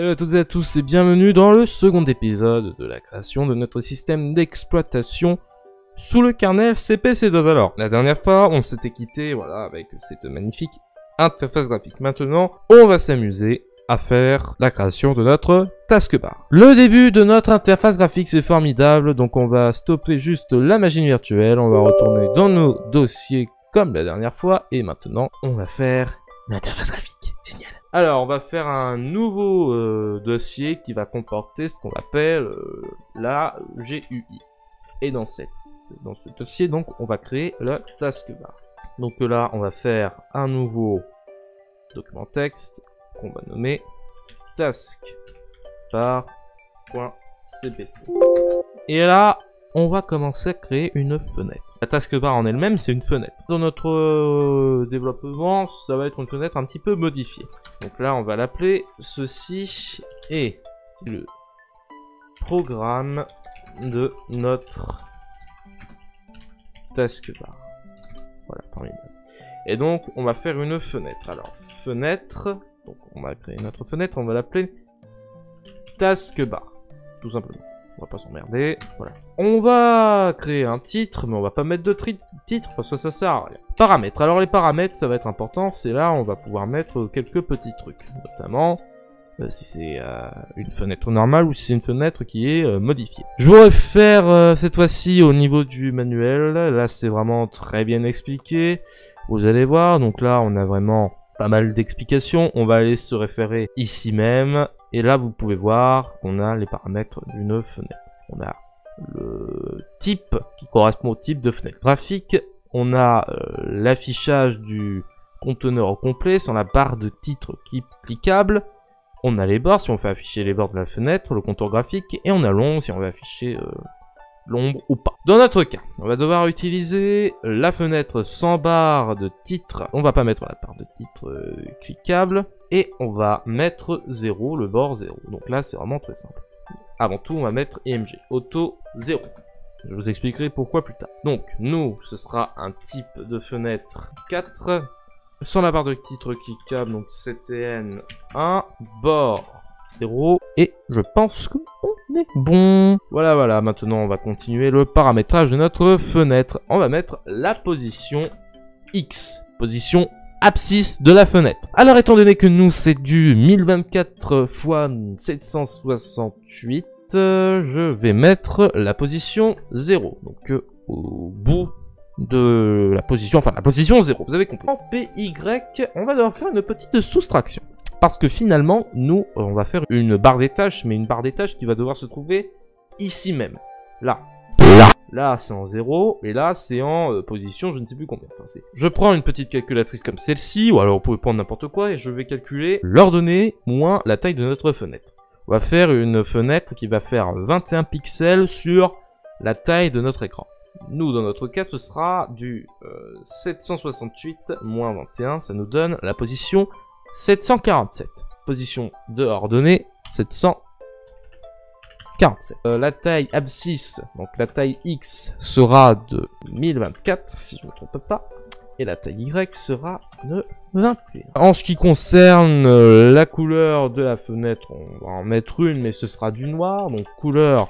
Salut à toutes et à tous et bienvenue dans le second épisode de la création de notre système d'exploitation sous le kernel CPC2. Alors, la dernière fois, on s'était quitté, voilà, avec cette magnifique interface graphique. Maintenant, on va s'amuser à faire la création de notre taskbar. Le début de notre interface graphique, c'est formidable, donc on va stopper juste la machine virtuelle, on va retourner dans nos dossiers comme la dernière fois, et maintenant, on va faire l'interface graphique. Génial. Alors, on va faire un nouveau dossier qui va comporter ce qu'on appelle la GUI. Et dans ce dossier, donc, on va créer le taskbar. Donc là, on va faire un nouveau document texte qu'on va nommer taskbar.cpc. Et là, on va commencer à créer une fenêtre. La taskbar en elle-même, c'est une fenêtre. Dans notre développement, ça va être une fenêtre un petit peu modifiée. Donc là, on va l'appeler ceci est le programme de notre taskbar. Voilà, formidable. Et donc, on va faire une fenêtre. Alors, fenêtre, donc on va créer notre fenêtre, on va l'appeler taskbar, tout simplement. On va pas s'emmerder, voilà. On va créer un titre, mais on va pas mettre de titre parce que ça sert à rien. Paramètres. Alors les paramètres, ça va être important. C'est là où on va pouvoir mettre quelques petits trucs, notamment si c'est une fenêtre normale ou si c'est une fenêtre qui est modifiée. Je vais refaire cette fois-ci au niveau du manuel. Là, c'est vraiment très bien expliqué. Vous allez voir. Donc là, on a vraiment pas mal d'explications. On va aller se référer ici même. Et là, vous pouvez voir qu'on a les paramètres d'une fenêtre. On a le type qui correspond au type de fenêtre graphique. On a l'affichage du conteneur au complet sur la barre de titre cliquable. On a les bords si on fait afficher les bords de la fenêtre, le contour graphique. Et on a l'ombre si on veut afficher l'ombre ou pas. Dans notre cas, on va devoir utiliser la fenêtre sans barre de titre. On va pas mettre la barre de titre cliquable. Et on va mettre 0, le bord 0. Donc là, c'est vraiment très simple. Avant tout, on va mettre IMG, auto 0. Je vous expliquerai pourquoi plus tard. Donc, nous, ce sera un type de fenêtre 4. Sans la barre de titre cliquable, donc CTN1, bord 0. Et je pense qu'on est bon. Voilà, maintenant, on va continuer le paramétrage de notre fenêtre. On va mettre la position X, position abscisse de la fenêtre. Alors étant donné que nous c'est du 1024 x 768, je vais mettre la position 0. Donc au bout de la position, enfin la position 0, vous avez compris. En PY, on va devoir faire une petite soustraction. Parce que finalement, nous, on va faire une barre des tâches, mais une barre des tâches qui va devoir se trouver ici même. Là, c'est en 0, et là, c'est en position, je ne sais plus combien. Enfin, je prends une petite calculatrice comme celle-ci, ou alors vous pouvez prendre n'importe quoi, et je vais calculer l'ordonnée moins la taille de notre fenêtre. On va faire une fenêtre qui va faire 21 pixels sur la taille de notre écran. Nous, dans notre cas, ce sera du 768 moins 21, ça nous donne la position 747. Position de ordonnée 747. La taille abscisse, donc la taille X sera de 1024, si je ne me trompe pas, et la taille Y sera de 21. En ce qui concerne la couleur de la fenêtre, on va en mettre une, mais ce sera du noir, donc couleur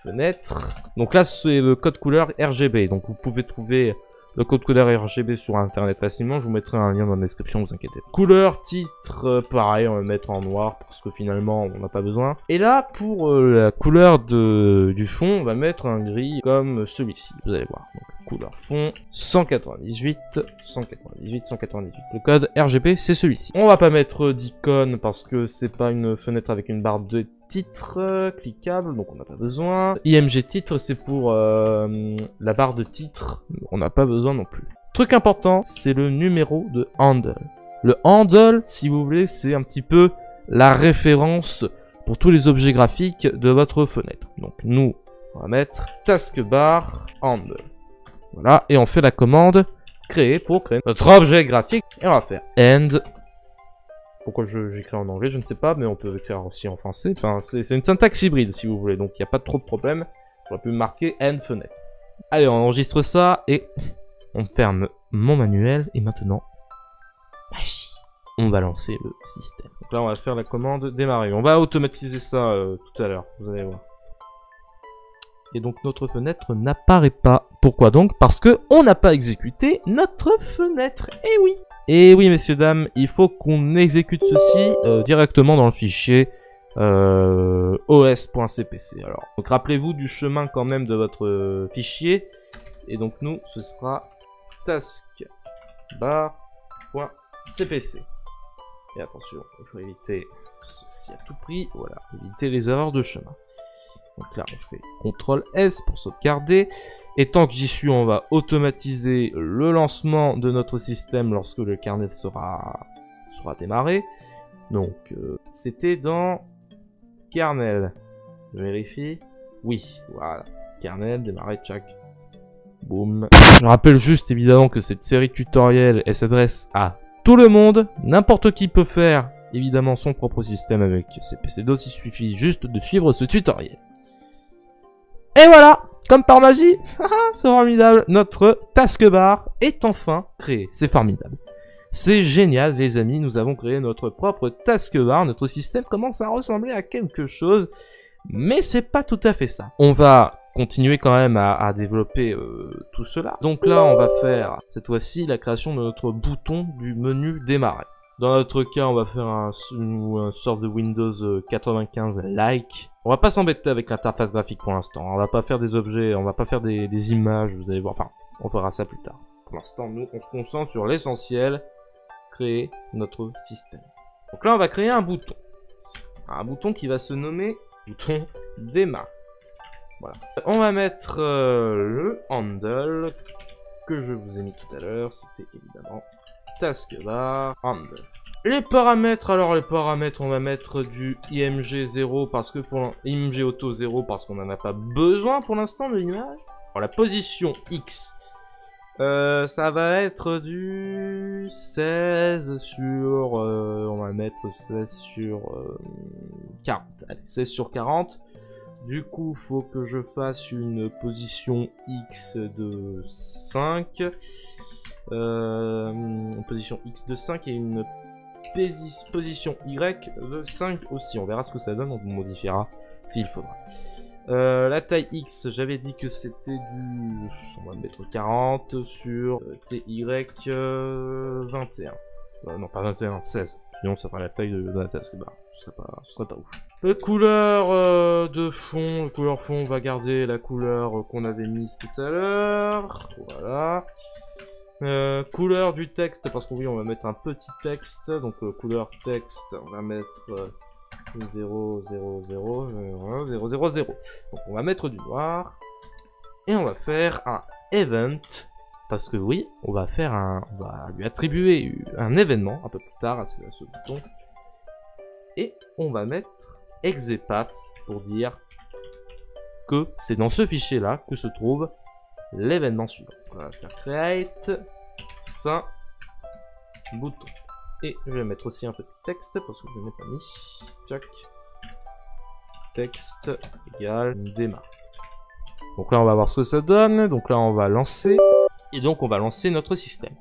fenêtre. Donc là, c'est le code couleur RGB, donc vous pouvez trouver le code couleur RGB sur internet facilement, je vous mettrai un lien dans la description, vous inquiétez pas. Couleur, titre, pareil, on va mettre en noir parce que finalement on n'a pas besoin. Et là, pour la couleur du fond, on va mettre un gris comme celui-ci, vous allez voir. Donc couleur fond, 198. Le code RGB, c'est celui-ci. On va pas mettre d'icône parce que c'est pas une fenêtre avec une barre de titre cliquable, donc on n'a pas besoin. IMG titre, c'est pour la barre de titre, on n'a pas besoin non plus. Truc important, c'est le numéro de handle. Le handle, si vous voulez, c'est un petit peu la référence pour tous les objets graphiques de votre fenêtre. Donc nous, on va mettre taskbar handle. Voilà, et on fait la commande créer pour créer notre objet graphique. Et on va faire end. Pourquoi j'écris en anglais, je ne sais pas, mais on peut écrire aussi en français. Enfin, c'est une syntaxe hybride, si vous voulez, donc il n'y a pas trop de problème. J'aurais pu marquer end fenêtre. Allez, on enregistre ça et on ferme mon manuel. Et maintenant, magie. on va lancer le système. Donc là, on va faire la commande démarrer. On va automatiser ça tout à l'heure, vous allez voir. Et donc notre fenêtre n'apparaît pas. Pourquoi donc? Parce que on n'a pas exécuté notre fenêtre. Eh oui! Et oui, messieurs, dames, il faut qu'on exécute ceci directement dans le fichier os.cpc. Alors, donc rappelez-vous du chemin quand même de votre fichier. Et donc nous, ce sera taskbar.cpc. Et attention, il faut éviter ceci à tout prix. Voilà, éviter les erreurs de chemin. Donc là, on fait CTRL S pour sauvegarder. Et tant que j'y suis, on va automatiser le lancement de notre système lorsque le kernel sera démarré. Donc, c'était dans kernel. Je vérifie. Oui, voilà. Kernel, démarrer, tchac. Boum. Je rappelle juste évidemment que cette série tutoriel, elle s'adresse à tout le monde. N'importe qui peut faire évidemment son propre système avec CPC-DOS. Il suffit juste de suivre ce tutoriel. Et voilà, comme par magie, c'est formidable, notre taskbar est enfin créé. C'est formidable. C'est génial, les amis, nous avons créé notre propre taskbar. Notre système commence à ressembler à quelque chose, mais c'est pas tout à fait ça. On va continuer quand même à développer tout cela. Donc là, on va faire, cette fois-ci, la création de notre bouton du menu démarrer. Dans notre cas, on va faire un sort de Windows 95-like. On va pas s'embêter avec l'interface graphique pour l'instant. On va pas faire des objets, on va pas faire des images, vous allez voir. Enfin, on fera ça plus tard. Pour l'instant, nous, on se concentre sur l'essentiel. Créer notre système. Donc là, on va créer un bouton. Un bouton qui va se nommer bouton démarrer. Voilà. On va mettre le handle que je vous ai mis tout à l'heure. C'était évidemment taskbar handle. Les paramètres, alors les paramètres, on va mettre du img 0 parce que pour img auto 0 parce qu'on n'en a pas besoin pour l'instant de l'image. Alors la position X, ça va être du 16 sur, on va mettre 16 sur 40. Allez, 16 sur 40. Du coup, faut que je fasse une position X de 5. Position X de 5 et une position Y de 5 aussi. On verra ce que ça donne, on vous modifiera s'il faudra. La taille X, j'avais dit que c'était du... On va mettre 40 sur TY 21. Non, pas 21, 16. Sinon, ça fera la taille de la taskbar. Ce serait pas ouf. La couleur de fond, le couleur fond, on va garder la couleur qu'on avait mise tout à l'heure. Voilà. Couleur du texte, parce que oui, on va mettre un petit texte. Donc, couleur texte, on va mettre 0, 0, 0, 0, 0, 0. Donc, on va mettre du noir. Et on va faire un event. Parce que oui, on va lui attribuer un événement un peu plus tard à ce bouton. Et on va mettre exepath pour dire que c'est dans ce fichier-là que se trouve l'événement suivant. On va faire create, fin, bouton. Et je vais mettre aussi un petit texte parce que je ne l'ai pas mis. Check. Texte égale démarre. Donc là, on va voir ce que ça donne. Donc là, on va lancer. Et donc, on va lancer notre système.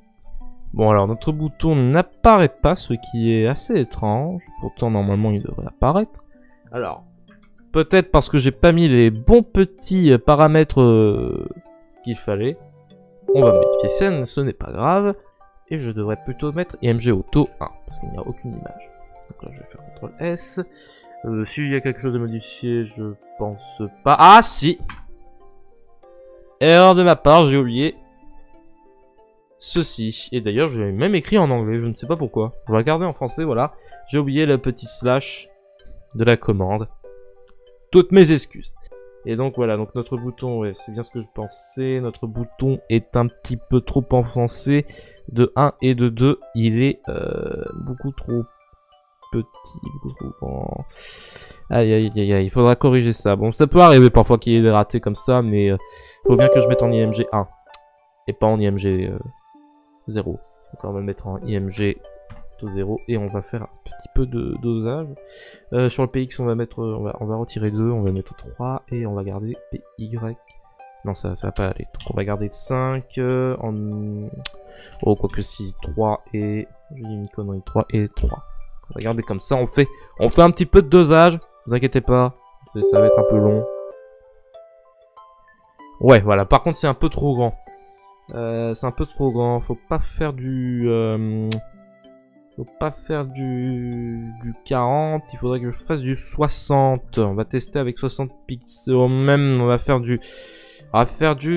Bon, alors, notre bouton n'apparaît pas, ce qui est assez étrange. Pourtant, normalement, il devrait apparaître. Alors, peut-être parce que j'ai pas mis les bons petits paramètres qu'il fallait. On va modifier ça, ce n'est pas grave. Et je devrais plutôt mettre img auto 1, parce qu'il n'y a aucune image. Donc là, je vais faire CTRL S. S'il y a quelque chose de modifié, je pense pas. Ah, si! Erreur de ma part, j'ai oublié ceci. Et d'ailleurs, j'ai même écrit en anglais, je ne sais pas pourquoi. Je vais regarder en français, voilà. J'ai oublié le petit slash de la commande. Toutes mes excuses. Et donc voilà, donc notre bouton, ouais, c'est bien ce que je pensais. Notre bouton est un petit peu trop enfoncé. De 1 et de 2, il est beaucoup trop petit, beaucoup trop grand. Aïe aïe aïe aïe, il faudra corriger ça. Bon, ça peut arriver parfois qu'il y ait des ratés comme ça, mais il faut bien que je mette en IMG 1 et pas en IMG 0. Donc là, on va le mettre en IMG 0 et on va faire un petit peu de dosage. Sur le PX, on va mettre, on va retirer 2, on va mettre 3 et on va garder PY. Non, ça va pas aller. Donc on va garder 5 en... Oh, quoique si 3 et J'ai dit une connerie, 3 et 3. Regardez comme ça, on fait un petit peu de dosage. Ne vous inquiétez pas, ça va être un peu long. Ouais, voilà. Par contre, c'est un peu trop grand. C'est un peu trop grand. Faut pas faire du... Faut pas faire du 40. Il faudrait que je fasse du 60. On va tester avec 60 pixels. Même, on va faire du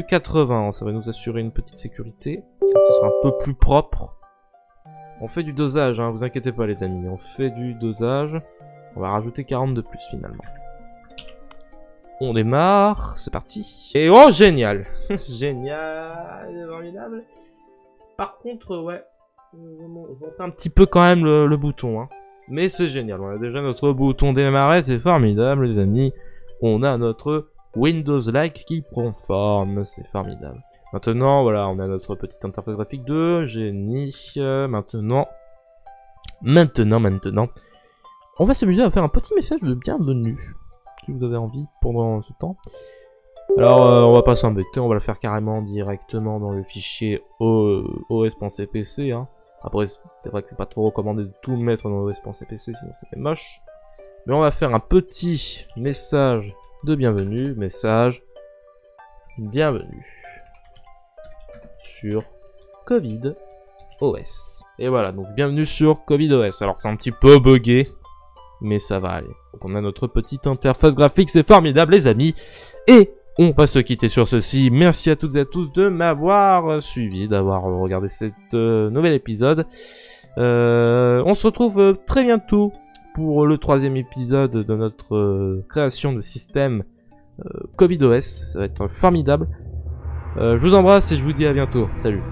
80. Ça va nous assurer une petite sécurité. Ce sera un peu plus propre. On fait du dosage, hein, vous inquiétez pas les amis. On fait du dosage. On va rajouter 40 de plus finalement. On démarre, c'est parti. Et oh, génial. Génial, formidable. Par contre, ouais, je monte un petit peu quand même le bouton. Hein. Mais c'est génial, on a déjà notre bouton démarrer, c'est formidable les amis. On a notre Windows-like qui prend forme, c'est formidable. Maintenant, voilà, on a notre petite interface graphique de génie. Maintenant, on va s'amuser à faire un petit message de bienvenue. Si vous avez envie pendant ce temps. Alors, on va pas s'embêter, on va le faire carrément directement dans le fichier os.cpc. Hein. Après, c'est vrai que c'est pas trop recommandé de tout mettre dans os.cpc, sinon ça fait moche. Mais on va faire un petit message de bienvenue, bienvenue sur Covid OS. Et voilà, donc bienvenue sur Covid OS. Alors c'est un petit peu buggé, mais ça va aller. Donc on a notre petite interface graphique, c'est formidable les amis. Et on va se quitter sur ceci. Merci à toutes et à tous de m'avoir suivi, d'avoir regardé cet nouvel épisode. On se retrouve très bientôt pour le 3e épisode de notre création de système Covid OS. Ça va être formidable. Je vous embrasse et je vous dis à bientôt. Salut.